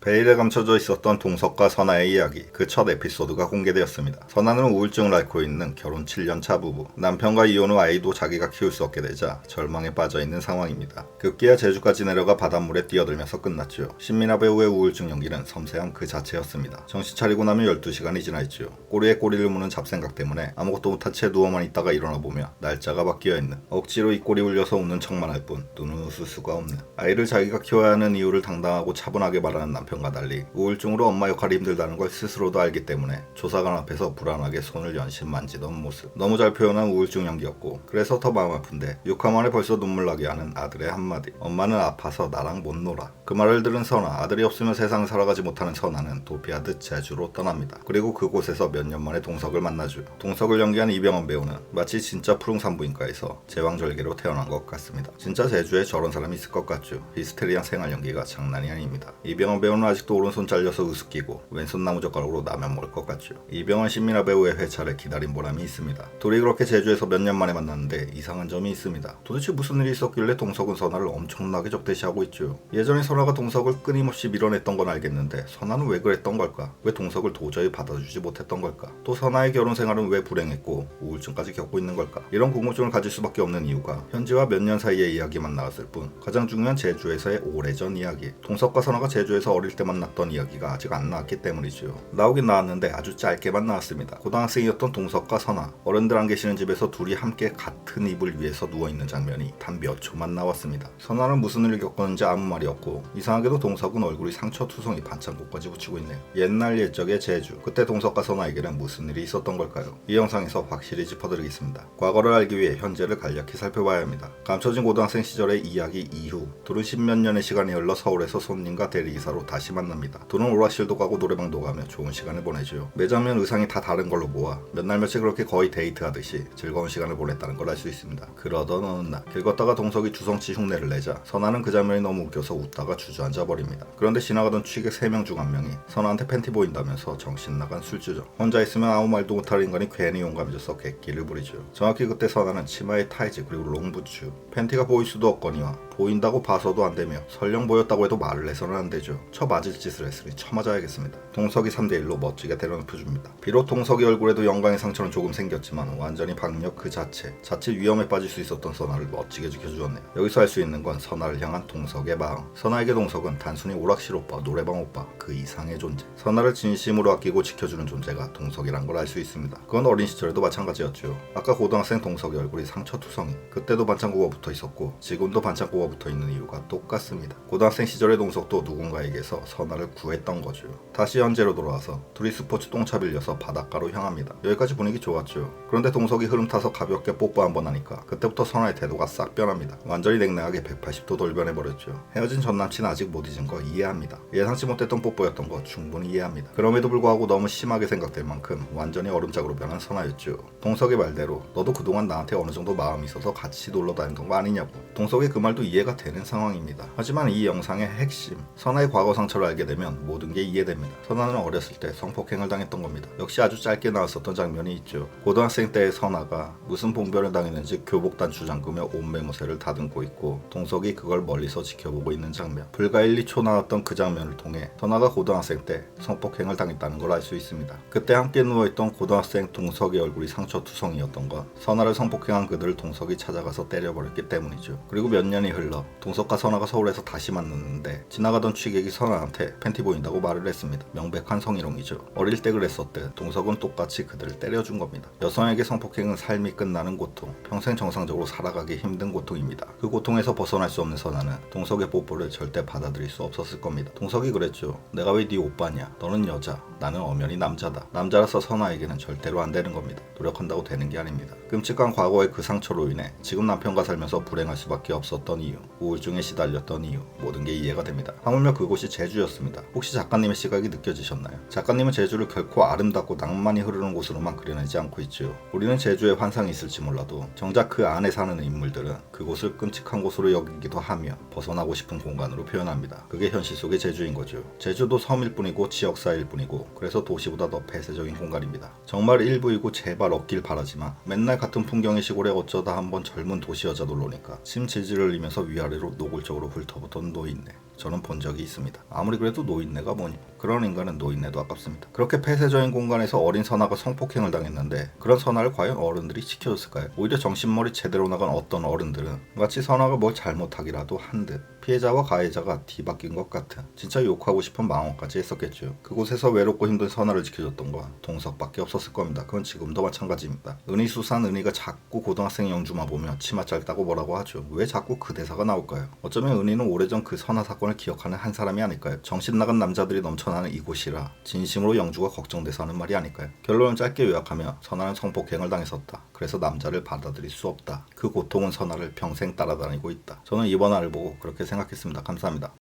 베일에 감춰져 있었던 동석과 선아의 이야기, 그 첫 에피소드가 공개되었습니다. 선아는 우울증을 앓고 있는 결혼 7년차 부부, 남편과 이혼 후 아이도 자기가 키울 수 없게 되자 절망에 빠져있는 상황입니다. 급기야 제주까지 내려가 바닷물에 뛰어들면서 끝났죠. 신민아 배우의 우울증 연기는 섬세함 그 자체였습니다. 정신 차리고 나면 12시간이 지나있죠. 꼬리에 꼬리를 무는 잡생각 때문에 아무것도 못한 채 누워만 있다가 일어나 보며 날짜가 바뀌어있는, 억지로 입꼬리 울려서 웃는 척만 할 뿐 눈은 웃을 수가 없는, 아이를 자기가 키워야 하는 이유를 당당하고 차분하게 말하는 남편과 달리 우울증으로 엄마 역할이 힘들다는 걸 스스로도 알기 때문에 조사관 앞에서 불안하게 손을 연신 만지던 모습, 너무 잘 표현한 우울증 연기였고, 그래서 더 마음 아픈데 6화 만에 벌써 눈물 나게 하는 아들의 한마디, 엄마는 아파서 나랑 못 놀아. 그 말을 들은 선아, 아들이 없으면 세상을 살아가지 못하는 선아는 도피하듯 제주로 떠납니다. 그리고 그곳에서 몇 년 만에 동석을 만나죠. 동석을 연기한 이병헌 배우는 마치 진짜 푸릉산부인과에서 제왕절개로 태어난 것 같습니다. 진짜 제주에 저런 사람이 있을 것 같죠. 히스테리한 생활 연기가 장난이 아닙니다. 이병헌 배우는 아직도 오른손 잘려서 으쓱이고 왼손 나무젓가락으로 라면 먹을 것 같죠. 이병헌 신민아 배우의 회차를 기다린 보람이 있습니다. 둘이 그렇게 제주에서 몇 년 만에 만났는데 이상한 점이 있습니다. 도대체 무슨 일이 있었길래 동석은 선아를 엄청나게 적대시하고 있죠. 예전에 선아가 동석을 끊임없이 밀어냈던 건 알겠는데 선아는 왜 그랬던 걸까? 왜 동석을 도저히 받아주지 못했던 걸까? 또 선아의 결혼 생활은 왜 불행했고 우울증까지 겪고 있는 걸까? 이런 궁금증을 가질 수밖에 없는 이유가 현지와 몇 년 사이의 이야기만 나왔을 뿐 가장 중요한 제주에서의 오래전 이야기, 동석과 선아가 제주에서 어릴 때 만났던 이야기가 아직 안 나왔기 때문이죠. 나오긴 나왔는데 아주 짧게만 나왔습니다. 고등학생이었던 동석과 선아, 어른들 안 계시는 집에서 둘이 함께 같은 이불 위에서 누워있는 장면이 단 몇 초만 나왔습니다. 선아는 무슨 일을 겪었는지 아무 말이 없고, 이상하게도 동석은 얼굴이 상처투성이 반창고까지 붙이고 있네요. 옛날 옛적의 제주, 그때 동석과 선아에게는 무슨 일이 있었던 걸까요? 이 영상에서 확실히 짚어드리겠습니다. 과거를 알기 위해 현재를 간략히 살펴봐야 합니다. 감춰진 고등학생 시절의 이야기 이후 둘은 10몇 년의 시간이 흘러 서울에서 손님과 대리기사로 다시 만납니다. 둘은 오락실도 가고 노래방도 가며 좋은 시간을 보내죠. 매 장면 의상이 다 다른 걸로 모아 몇 날 며칠 그렇게 거의 데이트하듯이 즐거운 시간을 보냈다는 걸 알 수 있습니다. 그러던 어느 날 길 걷다가 동석이 주성치 흉내를 내자 선아는 그 장면이 너무 웃겨서 웃다가 주저앉아 버립니다. 그런데 지나가던 취객 3명 중 한 명이 선아한테 팬티 보인다면서 정신 나간 술주정, 혼자 있으면 아무 말도 못할 인간이 괜히 용감해져서 객기를 부리죠. 정확히 그때 선아는 치마에 타이즈 그리고 롱부츠, 팬티가 보일 수도 없거니와 보인다고 봐서도 안 되며 설령 보였다고 해도 말을 해서는 안 되죠. 쳐맞을 짓을 했으니 쳐맞아야겠습니다. 동석이 3대1로 멋지게 데려눕혀줍니다. 비록 동석이 얼굴에도 영광의 상처는 조금 생겼지만 완전히 박력 그 자체, 자칫 위험에 빠질 수 있었던 선아를 멋지게 지켜주었네요. 여기서 알 수 있는 건 선아를 향한 동석의 마음. 선아에게 동석은 단순히 오락실 오빠, 노래방 오빠 그 이상의 존재, 선아를 진심으로 아끼고 지켜주는 존재가 동석이란 걸 알 수 있습니다. 그건 어린 시절에도 마찬가지였죠. 아까 고등학생 동석의 얼굴이 상처투성이, 그때도 반창고가 붙어 있었고 지금도 반창고가 붙어 있는 이유가 똑같습니다. 고등학생 시절의 동석도 누군가에게서 선아를 구했던 거죠. 다시 현재로 돌아와서 둘이 스포츠 똥차 빌려서 바닷가로 향합니다. 여기까지 분위기 좋았죠. 그런데 동석이 흐름 타서 가볍게 뽀뽀 한번 하니까 그때부터 선아의 태도가 싹 변합니다. 완전히 냉랭하게 180도 돌변해버렸죠. 헤어진 전남친 아직 못 잊은 거 이해합니다. 예상치 못했던 뽀뽀였던 거 충분히 이해합니다. 그럼에도 불구하고 너무 심하게 생각될 만큼 완전히 얼음짝으로 변한 선아였죠. 동석의 말대로 너도 그동안 나한테 어느 정도 마음이 있어서 같이 놀러 다니던 거 아니냐고. 동석의 그 말도 이해가 되는 상황입니다. 하지만 이 영상의 핵심, 선아의 과거 상처를 알게 되면 모든 게 이해됩니다. 선아는 어렸을 때 성폭행을 당했던 겁니다. 역시 아주 짧게 나왔었던 장면이 있죠. 고등학생 때의 선아가 무슨 봉변을 당했는지 교복단추 잠그며 옷매무새를 다듬고 있고 동석이 그걸 멀리서 지켜보고 있는 장면. 불과 1, 2초 나왔던 그 장면을 통해 선아가 고등학생 때 성폭행을 당했다는 걸 알 수 있습니다. 그때 함께 누워있던 고등학생 동석의 얼굴이 상처투성이었던 건 선아를 성폭행한 그들을 동석이 찾아가서 때려버렸기 때문이죠. 그리고 몇 년이 흘러 동석과 선아가 서울에서 다시 만났는데 지나가던 취객이 선아한테 팬티 보인다고 말을 했습니다. 명백한 성희롱이죠. 어릴 때 그랬었대. 동석은 똑같이 그들을 때려준 겁니다. 여성에게 성폭행은 삶이 끝나는 고통, 평생 정상적으로 살아가기 힘든 고통입니다. 그 고통에서 벗어날 수 없는 선아는 동석의 뽀뽀를 절대 받아들일 수 없었을 겁니다. 동석이 그랬죠. 내가 왜 네 오빠냐? 너는 여자, 나는 엄연히 남자다. 남자라서 선아에게는 절대로 안 되는 겁니다. 노력한다고 되는 게 아닙니다. 끔찍한 과거의 그 상처로 인해 지금 남편과 살면서 불행할 수밖에 없었던 이유, 우울증에 시달렸던 이유, 모든 게 이해가 됩니다. 하물며 그곳이 제주였습니다. 혹시 작가님의 시각이 느껴지셨나요? 작가님은 제주를 결코 아름답고 낭만이 흐르는 곳으로만 그려내지 않고 있죠. 우리는 제주에 환상이 있을지 몰라도 정작 그 안에 사는 인물들은 그곳을 끔찍한 곳으로 여기기도 하며 벗어나고 싶은 공간으로 표현합니다. 그게 현실 속의 제주인 거죠. 제주도 섬일 뿐이고 지역사일 뿐이고 그래서 도시보다 더 폐쇄적인 공간입니다. 정말 일부이고 제발 없길 바라지만 맨날 같은 풍경의 시골에 어쩌다 한번 젊은 도시 여자 놀러니까 침 질질 흘리면서 위아래로 노골적으로 훑어보던 노인네 저는 본 적이 있습니다. 아무리 그래도 노인네가 뭐니. 그런 인간은 노인네도 아깝습니다. 그렇게 폐쇄적인 공간에서 어린 선아가 성폭행을 당했는데 그런 선아를 과연 어른들이 지켜줬을까요? 오히려 정신머리 제대로 나간 어떤 어른들은 마치 선아가 뭘 잘못하기라도 한 듯 피해자와 가해자가 뒤바뀐 것 같은 진짜 욕하고 싶은 망언까지 했었겠죠. 그곳에서 외롭고 힘든 선아를 지켜줬던 건 동석밖에 없었을 겁니다. 그건 지금도 마찬가지입니다. 은희수산 은희가 자꾸 고등학생 영주만 보면 치마 짧다고 뭐라고 하죠. 왜 자꾸 그 대사가 나올까요? 어쩌면 은희는 오래전 그 선아 사건을 기억하는 한 사람이 아닐까요? 정신 나간 남자들이 넘쳐나는 이곳이라 진심으로 영주가 걱정돼서 하는 말이 아닐까요? 결론을 짧게 요약하면 선아는 성폭행을 당했었다. 그래서 남자를 받아들일 수 없다. 그 고통은 선아를 평생 따라다니고 있다. 저는 이번 화를 보고 그렇게 생각했습니다. 감사합니다.